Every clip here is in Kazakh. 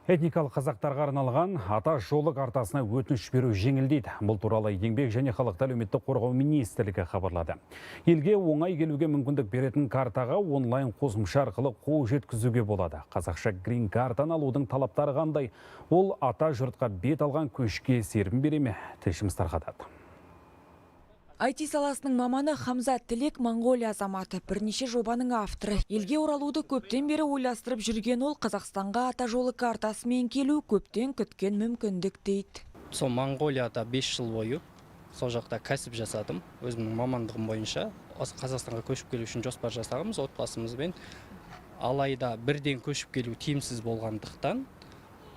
Этникалық қазақтарға арналған ата жолы картасына өтініш беру жеңілдейді. Бұл туралы Еңбек және халықты әлеуметтік қорғау министрлігі хабарлады. Елге оңай келуге мүмкіндік беретін картаға онлайн қосымша арқылы қол жеткізуге болады. Қазақша грин картаны алудың талаптары қандай? Ол ата жұртқа бет алған көшке серпін бере ме? Тілшіміз тарқатады. IT саласының маманы Хамза Тілек Моңғолия азаматы, бірнеше жобаның авторы. Елге оралуды көптен бері ойластырып жүрген ол Қазақстанға ата жолы картасымен келу көптен күткен мүмкіндік дейді. Сол Моңғолияда 5 жыл бойы сол жақта кәсіп жасадым. Өзімнің мамандығым бойынша Қазақстанға көшіп келу үшін жоспар жасағанбыз отбасымызбен. Алайда бірден көшіп келу тиімсіз болғандықтан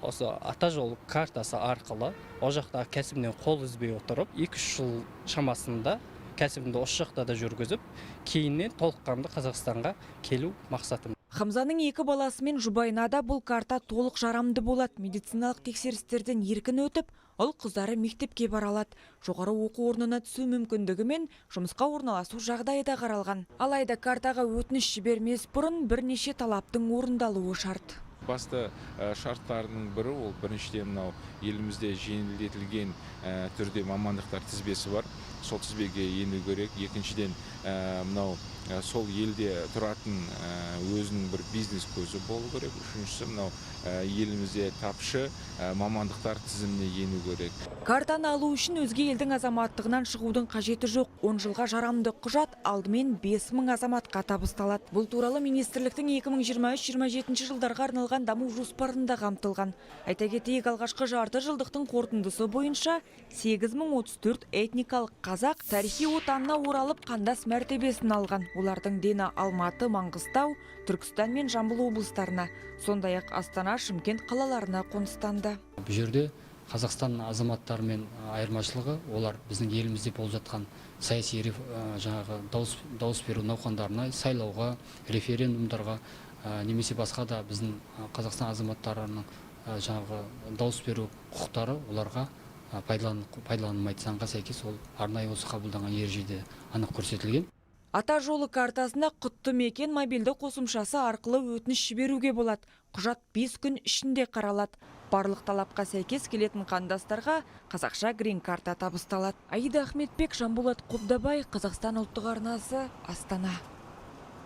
осы ата жол картасы арқылы о жақта кәсібінен қол үзбей отырып, 2-3 жыл шамасында кәсібімді осы жақта да жүргізіп, кейіннен толыққанды Қазақстанға келу мақсатым. Хамзаның 2 баласы мен жұбайына да бұл карта толық жарамды болады. Медициналық тексерістерден еркін өтіп, ол қыздары мектепке бара алады. Жоғары оқу орнына түсу мүмкіндігімен жұмысқа орналасу жағдайы да қаралған. Алайда картаға өтініш жібермес бұрын бірнеше талаптың орындалуы шарт. Басты шарттарының бірі ол біріншіден мынау елімізде жеңілдетілген түрде мамандықтар тізбесі бар. Сол тізбеге ену керек. Екіншіден мынау сол елде тұратын өзінің бір бизнес көзі болу керек. Үшіншісі мынау елімізде тапшы мамандықтар тізіміне ену керек. Картаны алу үшін өзге елдің азаматтығынан шығудың қажеті жоқ. 10 жылға жарамды құжат алдымен 5000 азаматқа табысталады. Бұл туралы министрліктің 2023-27 жылдарға арналған даму жоспарында қамтылған. Айта кетейік, алғашқы жарты жылдықтың қорытындысы бойынша 8034 этникалық қазақ тарихи отанына оралып қандас мәртебесін алған. Олардың дені Алматы, Маңғыстау, Түркістан мен Жамбыл облыстарына, сондай-ақ Астана, Шымкент қалаларына қоныстанды. Бұл жерде Қазақстан азаматтарымен айырмашылығы, олар біздің елімізде болып жатқан саяси дауыс беру науқандарына, сайлауға, референдумдарға, немесе басқа да біздің Қазақстан азаматтарының дауыс беру құқықтары оларға пайдаланылмайды. Заңға сәйкес ол арнайы осы қабылданған ережеде анық көрсетілген. Ата жолы картасына құтты мекен мобильді қосымшасы арқылы өтініш жіберуге болады. Құжат 5 күн ішінде қаралады. Барлық талапқа сәйкес келетін қандастарға қазақша грин карта табысталады. Аида Ахметбек, Жанболат Қобдабай, Қазақстан ұлттық арнасы, Астана.